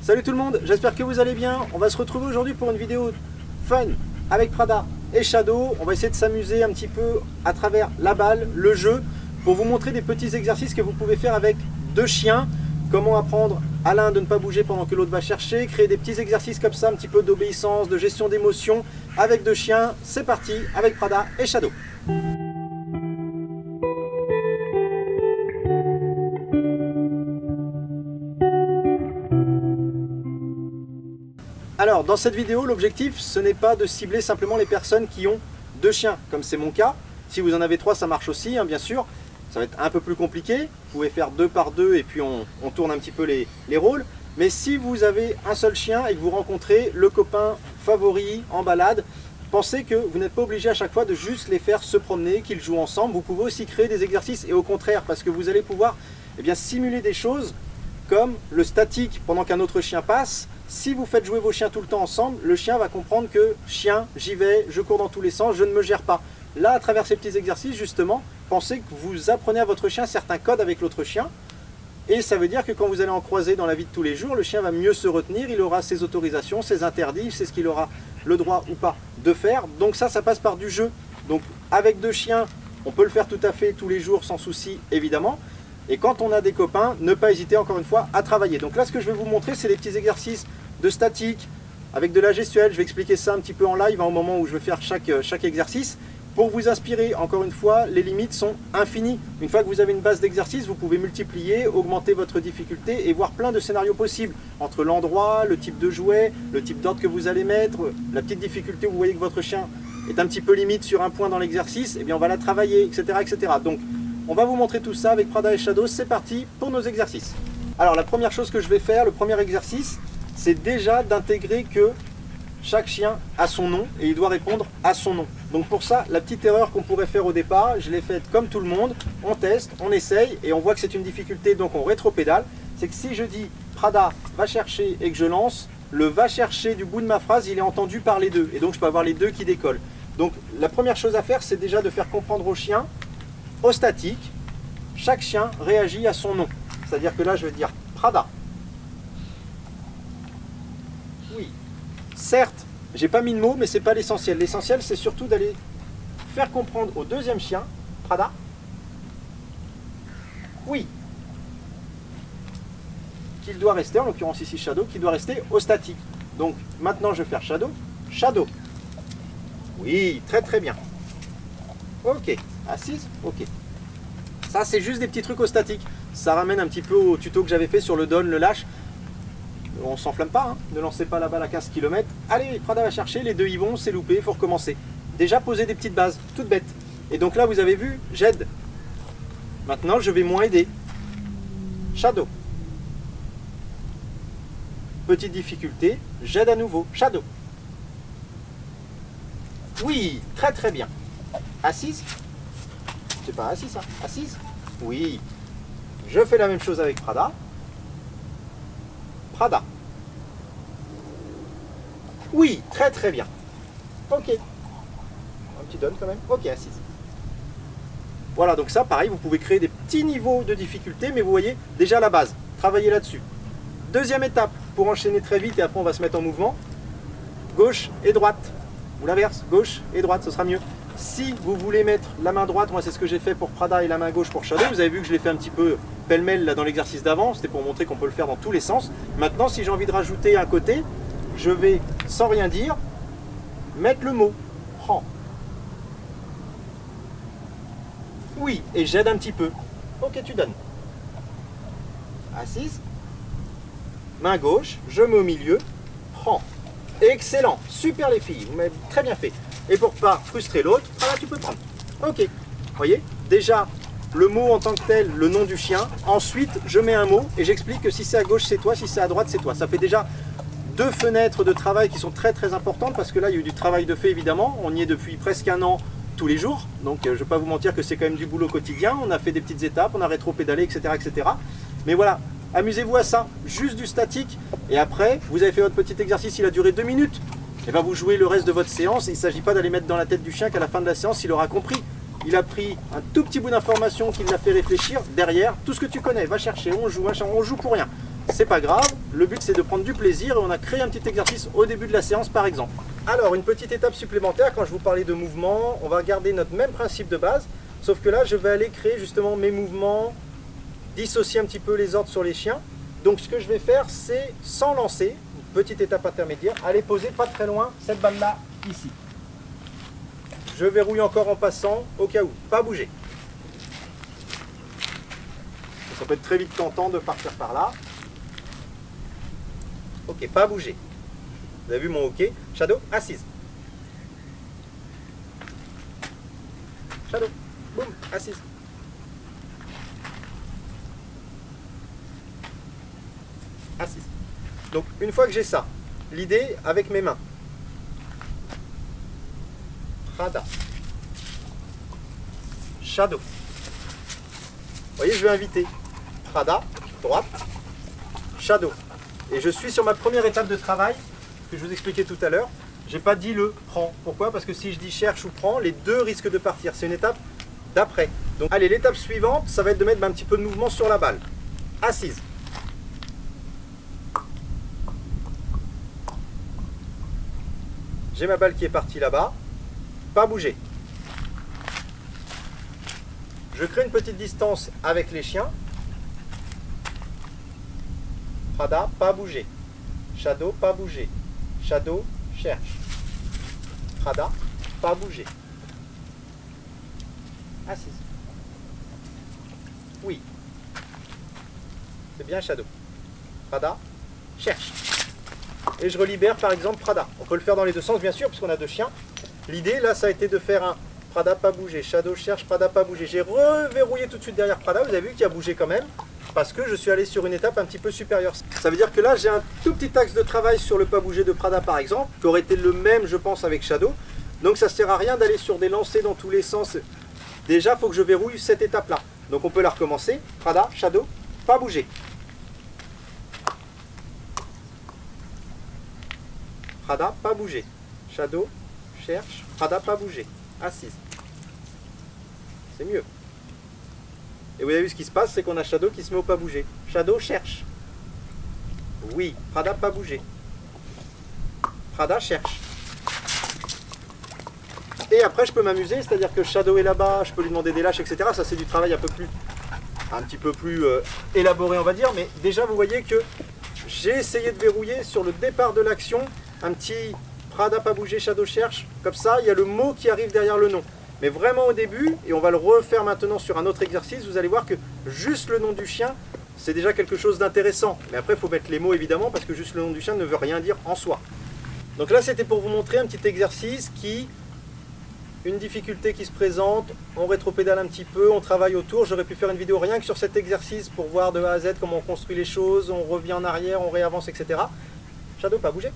Salut tout le monde, j'espère que vous allez bien. On va se retrouver aujourd'hui pour une vidéo fun avec Prada et Shadow. On va essayer de s'amuser un petit peu à travers la balle, le jeu, pour vous montrer des petits exercices que vous pouvez faire avec deux chiens. Comment apprendre à l'un de ne pas bouger pendant que l'autre va chercher, créer des petits exercices comme ça, un petit peu d'obéissance, de gestion d'émotions avec deux chiens. C'est parti avec Prada et Shadow. Alors, dans cette vidéo, l'objectif, ce n'est pas de cibler simplement les personnes qui ont deux chiens, comme c'est mon cas. Si vous en avez trois, ça marche aussi, hein, bien sûr. Ça va être un peu plus compliqué. Vous pouvez faire 2 par 2 et puis on tourne un petit peu les rôles. Mais si vous avez un seul chien et que vous rencontrez le copain favori en balade, pensez que vous n'êtes pas obligé à chaque fois de juste les faire se promener, qu'ils jouent ensemble. Vous pouvez aussi créer des exercices et au contraire, parce que vous allez pouvoir simuler des choses comme le statique pendant qu'un autre chien passe. Si vous faites jouer vos chiens tout le temps ensemble, le chien va comprendre que chien, j'y vais, je cours dans tous les sens, je ne me gère pas. Là, à travers ces petits exercices, justement, pensez que vous apprenez à votre chien certains codes avec l'autre chien. Et ça veut dire que quand vous allez en croiser dans la vie de tous les jours, le chien va mieux se retenir, il aura ses autorisations, ses interdits, c'est ce qu'il aura le droit ou pas de faire. Donc ça passe par du jeu. Donc avec deux chiens, on peut le faire tout à fait tous les jours sans souci, évidemment. Et quand on a des copains, ne pas hésiter encore une fois à travailler. Donc là, ce que je vais vous montrer, c'est les petits exercices de statique avec de la gestuelle. Je vais expliquer ça un petit peu en live au moment où je vais faire chaque exercice. Pour vous inspirer, encore une fois, les limites sont infinies. Une fois que vous avez une base d'exercice, vous pouvez multiplier, augmenter votre difficulté et voir plein de scénarios possibles. Entre l'endroit, le type de jouet, le type d'ordre que vous allez mettre, la petite difficulté où vous voyez que votre chien est un petit peu limite sur un point dans l'exercice, on va la travailler, etc., etc. Donc, on va vous montrer tout ça avec Prada et Shadow. C'est parti pour nos exercices. Alors, la première chose que je vais faire, le premier exercice, c'est déjà d'intégrer que chaque chien a son nom et il doit répondre à son nom. Donc pour ça, la petite erreur qu'on pourrait faire au départ, je l'ai faite comme tout le monde. On teste, on essaye et on voit que c'est une difficulté, donc on rétropédale. C'est que si je dis Prada va chercher et que je lance, le va chercher du bout de ma phrase, il est entendu par les deux. Et donc je peux avoir les deux qui décollent. Donc la première chose à faire, c'est déjà de faire comprendre au chien, au statique, chaque chien réagit à son nom. C'est-à-dire que là, je vais dire Prada. Oui. Certes, j'ai pas mis de mots, mais c'est pas l'essentiel. L'essentiel, c'est surtout d'aller faire comprendre au deuxième chien, Prada, oui, qu'il doit rester, en l'occurrence ici Shadow, qu'il doit rester au statique. Donc maintenant, je vais faire Shadow, Shadow. Oui, très très bien. Ok, assise, ok. Ça, c'est juste des petits trucs au statique. Ça ramène un petit peu au tuto que j'avais fait sur le don, le lâche. On s'enflamme pas, hein. Ne lancez pas la balle à 15 km. Allez, Prada va chercher, les deux y vont, c'est loupé, il faut recommencer. Déjà poser des petites bases, toutes bêtes. Et donc là, vous avez vu, j'aide. Maintenant, je vais moins aider. Shadow. Petite difficulté, j'aide à nouveau. Shadow. Oui, très très bien. Assise. C'est pas assis ça, assise. Oui. Je fais la même chose avec Prada. Prada. Oui, très très bien. Ok. Un petit donne quand même. Ok, assise. Voilà, donc ça, pareil, vous pouvez créer des petits niveaux de difficulté, mais vous voyez, déjà la base. Travaillez là-dessus. Deuxième étape, pour enchaîner très vite et après on va se mettre en mouvement. Gauche et droite. Ou l'inverse, gauche et droite, ce sera mieux. Si vous voulez mettre la main droite, moi c'est ce que j'ai fait pour Prada et la main gauche pour Shadow. Vous avez vu que je l'ai fait un petit peu pêle-mêle là dans l'exercice d'avant. C'était pour montrer qu'on peut le faire dans tous les sens. Maintenant, si j'ai envie de rajouter un côté, je vais, sans rien dire, mettre le mot. Prends. Oui, et j'aide un petit peu. Ok, tu donnes. Assise. Main gauche, je mets au milieu. Prends. Excellent. Super les filles, vous m'avez très bien fait. Et pour pas frustrer l'autre, voilà, tu peux prendre. Ok, vous voyez, déjà le mot en tant que tel, le nom du chien. Ensuite, je mets un mot et j'explique que si c'est à gauche, c'est toi, si c'est à droite, c'est toi. Ça fait déjà deux fenêtres de travail qui sont très très importantes parce que là, il y a eu du travail de fait évidemment. On y est depuis presque un an tous les jours. Donc, je ne vais pas vous mentir que c'est quand même du boulot quotidien. On a fait des petites étapes, on a rétro-pédalé, etc., etc. Mais voilà, amusez-vous à ça, juste du statique. Et après, vous avez fait votre petit exercice, il a duré 2 minutes. Et bien vous jouez le reste de votre séance. Il ne s'agit pas d'aller mettre dans la tête du chien qu'à la fin de la séance, il aura compris. Il a pris un tout petit bout d'information qui l'a fait réfléchir. Derrière, tout ce que tu connais, va chercher, on joue pour rien. c'est pas grave. Le but c'est de prendre du plaisir et on a créé un petit exercice au début de la séance par exemple. Alors une petite étape supplémentaire, quand je vous parlais de mouvement, on va garder notre même principe de base, sauf que là je vais aller créer justement mes mouvements, dissocier un petit peu les ordres sur les chiens. Donc ce que je vais faire, c'est sans lancer, une petite étape intermédiaire, aller poser pas très loin cette balle là ici. Je verrouille encore en passant au cas où, pas bouger. Ça peut être très vite tentant de partir par là. Ok, pas bouger. Vous avez vu mon ok. Shadow, assise. Shadow, boum, assise. Assise. Donc une fois que j'ai ça, l'idée avec mes mains. Prada. Shadow. Vous voyez, je vais inviter. Prada, droite. Shadow. Et je suis sur ma première étape de travail que je vous expliquais tout à l'heure. J'ai pas dit le prends. Pourquoi? Parce que si je dis cherche ou prends, les deux risquent de partir. C'est une étape d'après. Donc allez, l'étape suivante, ça va être de mettre un petit peu de mouvement sur la balle. Assise. J'ai ma balle qui est partie là-bas. Pas bouger. Je crée une petite distance avec les chiens. Prada, pas bouger. Shadow, pas bouger. Shadow, cherche. Prada, pas bouger. Assise. Oui. C'est bien Shadow. Prada, cherche. Et je relibère par exemple Prada. On peut le faire dans les deux sens bien sûr, puisqu'on a deux chiens. L'idée là, ça a été de faire un Prada, pas bouger. Shadow, cherche, Prada, pas bouger. J'ai reverrouillé tout de suite derrière Prada. Vous avez vu qu'il a bougé quand même, parce que je suis allé sur une étape un petit peu supérieure. Ça veut dire que là, j'ai un tout petit axe de travail sur le pas bouger de Prada par exemple, qui aurait été le même, je pense, avec Shadow. Donc ça ne sert à rien d'aller sur des lancers dans tous les sens. Déjà, il faut que je verrouille cette étape-là. Donc on peut la recommencer. Prada, Shadow, pas bouger. Prada, pas bouger. Shadow, cherche. Prada, pas bouger. Assise. C'est mieux. Et vous avez vu ce qui se passe, c'est qu'on a Shadow qui se met au pas bouger. Shadow, cherche. Oui. Prada, pas bouger. Prada, cherche. Et après, je peux m'amuser, c'est-à-dire que Shadow est là-bas, je peux lui demander des lâches, etc. Ça, c'est du travail un petit peu plus élaboré, on va dire. Mais déjà, vous voyez que j'ai essayé de verrouiller sur le départ de l'action un petit Prada, pas bouger, Shadow, cherche. Comme ça, il y a le mot qui arrive derrière le nom. Mais vraiment au début, et on va le refaire maintenant sur un autre exercice, vous allez voir que juste le nom du chien, c'est déjà quelque chose d'intéressant. Mais après, il faut mettre les mots évidemment, parce que juste le nom du chien ne veut rien dire en soi. Donc là, c'était pour vous montrer un petit exercice qui, une difficulté qui se présente, on rétropédale un petit peu, on travaille autour. J'aurais pu faire une vidéo rien que sur cet exercice pour voir de A à Z comment on construit les choses, on revient en arrière, on réavance, etc. Shadow, pas bouger.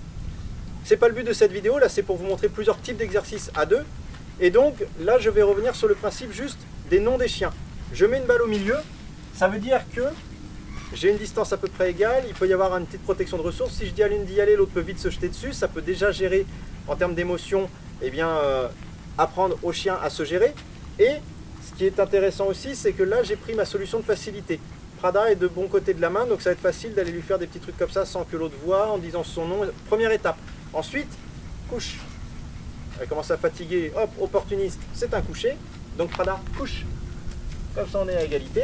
C'est pas le but de cette vidéo, là c'est pour vous montrer plusieurs types d'exercices à deux. Et donc là je vais revenir sur le principe juste des noms des chiens. Je mets une balle au milieu, ça veut dire que j'ai une distance à peu près égale, il peut y avoir une petite protection de ressources. Si je dis à l'une d'y aller, l'autre peut vite se jeter dessus, ça peut déjà gérer en termes d'émotion, eh bien apprendre au chien à se gérer. Et ce qui est intéressant aussi, c'est que là j'ai pris ma solution de facilité. Prada est de bon côté de la main, donc ça va être facile d'aller lui faire des petits trucs comme ça sans que l'autre voie, en disant son nom. Première étape. Ensuite, couche. Elle commence à fatiguer, hop, opportuniste, c'est un coucher. Donc Prada, couche. Comme ça on est à égalité.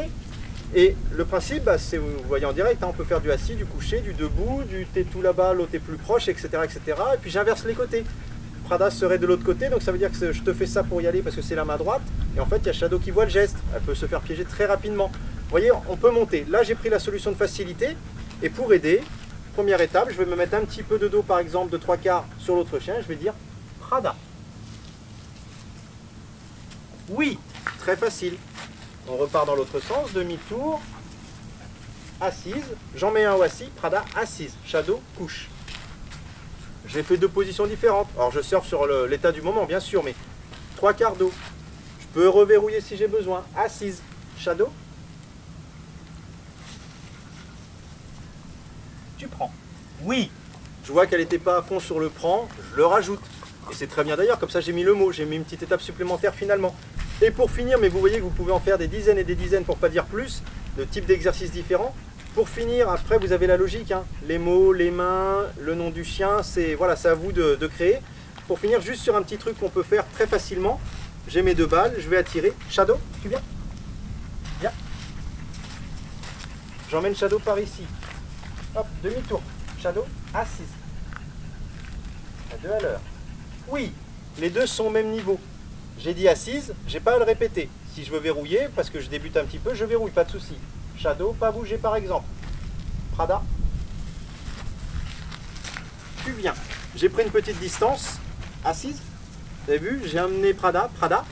Et le principe, bah, c'est, vous voyez en direct, hein, on peut faire du assis, du couché, du debout, du t'es tout là-bas, l'autre est plus proche, etc., etc. Et puis j'inverse les côtés. Prada serait de l'autre côté, donc ça veut dire que je te fais ça pour y aller parce que c'est la main droite. Et en fait, il y a Shadow qui voit le geste. Elle peut se faire piéger très rapidement. Vous voyez, on peut monter. Là, j'ai pris la solution de facilité. Et pour aider, première étape, je vais me mettre un petit peu de dos, par exemple, de 3/4 sur l'autre chien. Je vais dire Prada. Oui, très facile. On repart dans l'autre sens, demi-tour. Assise. J'en mets un au assis. Prada, assise. Shadow, couche. J'ai fait deux positions différentes. Alors, je surfe sur l'état du moment, bien sûr, mais 3/4 dos. Je peux reverrouiller si j'ai besoin. Assise. Shadow. Tu prends. Oui. Je vois qu'elle n'était pas à fond sur le prend, je le rajoute. Et c'est très bien d'ailleurs, comme ça j'ai mis le mot, j'ai mis une petite étape supplémentaire finalement. Et pour finir, mais vous voyez que vous pouvez en faire des dizaines et des dizaines pour pas dire plus, de types d'exercices différents. Pour finir, après vous avez la logique, hein. Les mots, les mains, le nom du chien, c'est voilà, c'est à vous de créer. Pour finir, juste sur un petit truc qu'on peut faire très facilement, j'ai mes 2 balles, je vais attirer. Shadow, tu viens? Viens. J'emmène Shadow par ici. Hop, demi-tour. Shadow, assise. À 2 à l'heure. Oui, les 2 sont au même niveau. J'ai dit assise, j'ai pas à le répéter. Si je veux verrouiller, parce que je débute un petit peu, je verrouille, pas de souci. Shadow, pas bouger par exemple. Prada. Tu viens. J'ai pris une petite distance. Assise. Vous avez vu, j'ai amené Prada. Prada.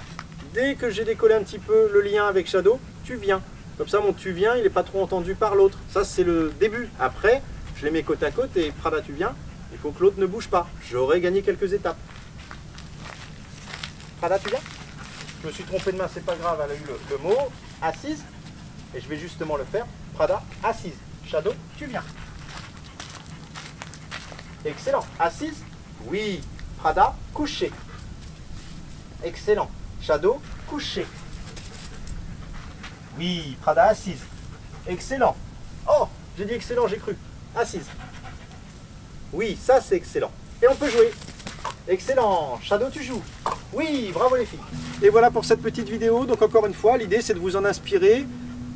Dès que j'ai décollé un petit peu le lien avec Shadow, tu viens. Comme ça, mon tu viens, il n'est pas trop entendu par l'autre. Ça, c'est le début. Après, je les mets côte à côte et Prada, tu viens. Il faut que l'autre ne bouge pas. J'aurais gagné quelques étapes. Prada, tu viens? Je me suis trompé de main, c'est pas grave, elle a eu le mot. Assise. Et je vais justement le faire. Prada, assise. Shadow, tu viens. Excellent. Assise. Oui. Prada, couché. Excellent. Shadow, couché. Oui. Prada, assise. Excellent. Oh, j'ai dit excellent, j'ai cru. Assise. Oui, ça c'est excellent. Et on peut jouer. Excellent. Shadow, tu joues. Oui, bravo les filles. Et voilà pour cette petite vidéo. Donc encore une fois, l'idée c'est de vous en inspirer,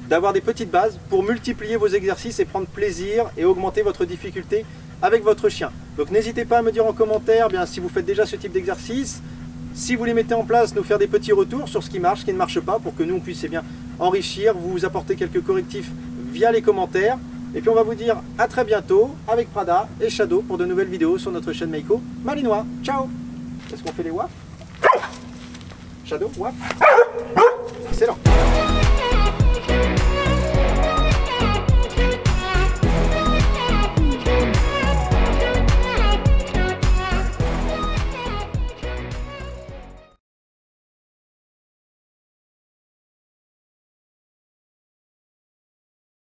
d'avoir des petites bases pour multiplier vos exercices et prendre plaisir et augmenter votre difficulté avec votre chien. Donc n'hésitez pas à me dire en commentaire bien, si vous faites déjà ce type d'exercice, si vous les mettez en place, nous faire des petits retours sur ce qui marche, ce qui ne marche pas, pour que nous on puisse bien enrichir, vous apporter quelques correctifs via les commentaires. Et puis on va vous dire à très bientôt avec Prada et Shadow pour de nouvelles vidéos sur notre chaîne Meiko Malinois. Ciao. Est-ce qu'on fait les waf? Shadow, waf. Excellent.